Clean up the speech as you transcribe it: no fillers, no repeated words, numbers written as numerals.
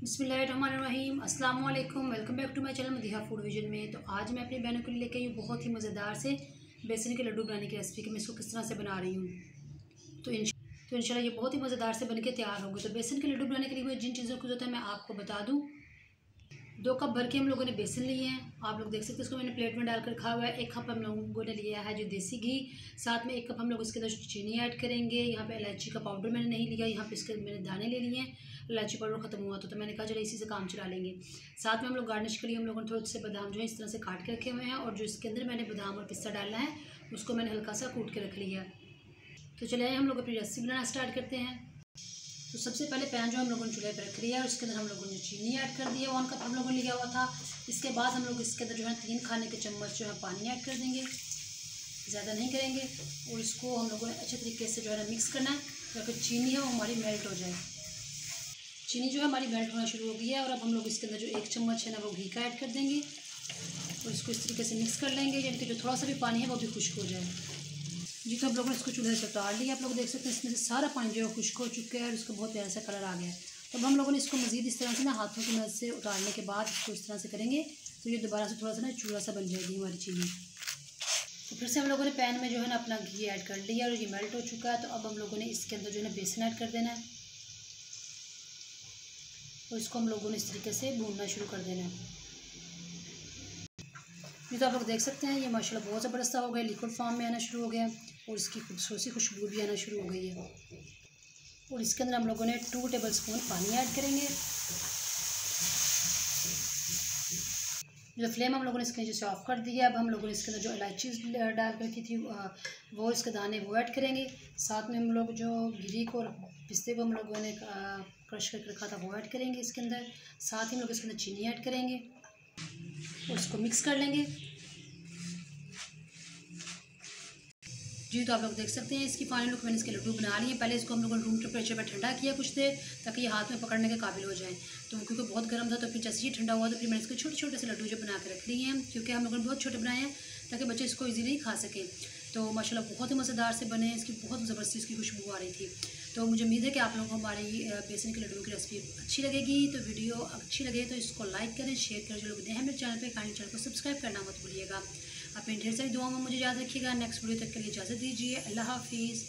बिस्मिल्लाहिर्रहमानिर्रहीम, अस्सलाम वालेकुम। Welcome back to my channel Madiha food vision में। तो आज मैं अपनी बहनों के लिए लेके आई हूँ बहुत ही मज़ेदार से बेसन के लड्डू बनाने की रेसिपी कि मैं इसको किस तरह से बना रही हूँ। तो इंशाल्लाह ये बहुत ही मज़ेदार से बनके तैयार होंगे। तो बेसन के लड्डू बनाने के लिए जिन चीज़ों की ज़रूरत है मैं आपको बता दूँ। 2 कप भर के हम लोगों ने बेसन लिए हैं। आप लोग देख सकते हैं इसको मैंने प्लेट में डालकर रखा हुआ है। 1 कप हम लोगों ने लिया है जो देसी घी। साथ में 1 कप हम लोग इसके अंदर चीनी ऐड करेंगे। यहाँ पे इलायची का पाउडर मैंने नहीं लिया, यहाँ पे इसके मैंने दाने ले लिए हैं। इलायची पाउडर ख़त्म हुआ तो मैंने कहा चलो इसी से काम चला लेंगे। साथ में हम लोग गार्निश के लिए हम लोगों ने थोड़े से बादाम जो है इस तरह से काट के रखे हुए हैं, और जो इसके अंदर मैंने बादाम और पिस्ता डालना है उसको मैंने हल्का सा कूट के रख लिया। तो चलिए हम लोग अपनी रेसिपी बनाना स्टार्ट करते हैं। तो सबसे पहले पैन जो हम लोगों ने चूल्हे पर रख लिया है, उसके अंदर हम लोगों ने चीनी ऐड कर दिया। 1 कप हम लोगों ने लिया हुआ था। इसके बाद हम लोग इसके अंदर जो है 3 खाने के चम्मच जो है पानी ऐड कर देंगे, ज़्यादा नहीं करेंगे। और इसको हम लोगों ने अच्छे तरीके से जो है ना मिक्स करना है ताकि चीनी है वो हमारी मेल्ट हो जाए। चीनी जो है हमारी मेल्ट होना शुरू हो गई है, और अब हम लोग इसके अंदर जो 1 चम्मच है ना वो घी का ऐड कर देंगे और इसको इस तरीके से मिक्स कर लेंगे, यानी कि जो थोड़ा सा भी पानी है वो भी खुश्क हो जाए। जी, तो हम लोगों ने इसको चूल्हे से उतार लिया। आप लोग देख सकते हैं इसमें से सारा पानी जो है खुश्क हो चुका है और इसका बहुत प्यारा सा कलर आ गया है। तो अब हम लोगों ने इसको मज़ीद इस तरह से ना हाथों की मदद से उतारने के बाद इसको इस तरह से करेंगे तो ये दोबारा से थोड़ा सा ना चूड़ा सा बन जाएगी हमारी चीनी। तो फिर से हम लोगों ने पैन में जो है ना अपना घी ऐड कर लिया और ये मेल्ट हो चुका है। तो अब हम लोगों ने इसके अंदर जो है ना बेसन ऐड कर देना है और इसको हम लोगों ने इस तरीके से भूनना शुरू कर देना है। ये तो आप लोग देख सकते हैं ये माशाल्लाह बहुत ज़बरदस्त हो गया, लिक्विड फॉर्म में आना शुरू हो गया और इसकी खूबसूरत सी खुशबू भी आना शुरू हो गई है। और इसके अंदर हम लोगों ने 2 टेबलस्पून पानी ऐड करेंगे। जो फ्लेम हम लोगों ने इसके नीचे से ऑफ कर दिया। अब हम लोगों ने इसके अंदर जो इलायची डाल रखी थी वो इसके दाने वो ऐड करेंगे। साथ में हम लोग जो गिरी को और पिस्ते को हम लोगों ने क्रश करके रखा था वो ऐड करेंगे इसके अंदर। साथ ही हम लोग इसके अंदर चीनी ऐड करेंगे और इसको मिक्स कर लेंगे। जी, तो आप लोग देख सकते हैं इसकी फाइनल लुक मैंने इसके लड्डू बना लिए। पहले इसको हम लोगों ने रूम टेम्परेचर पर ठंडा किया कुछ देर ताकि ये हाथ में पकड़ने के काबिल हो जाए। तो क्योंकि बहुत गर्म था तो फिर जैसे ही ठंडा हुआ तो फिर मैंने इसके छोटे छोटे से लड्डू जो बना के रख लिए हैं, क्योंकि हम लोगों ने बहुत छोटे बनाए हैं ताकि बच्चे इसको ईजीली खा सकें। तो माशाल्लाह बहुत ही मज़ेदार से बने, इसकी बहुत ज़बरदस्ती इसकी खुशबू आ रही थी। तो मुझे उम्मीद है कि आप लोगों को हमारी बेसन के लड्डू की रेसिपी अच्छी लगेगी। तो वीडियो अच्छी लगे तो इसको लाइक करें, शेयर करें। जो लोग नए हैं मेरे चैनल पर काइंडली चैनल को सब्सक्राइब करना मत भूलिएगा। अपने ढेर सारी दुआओं में मुझे याद रखिएगा। नेक्स्ट वीडियो तक के लिए इजाज़त दीजिए। अल्लाह हाफिज़।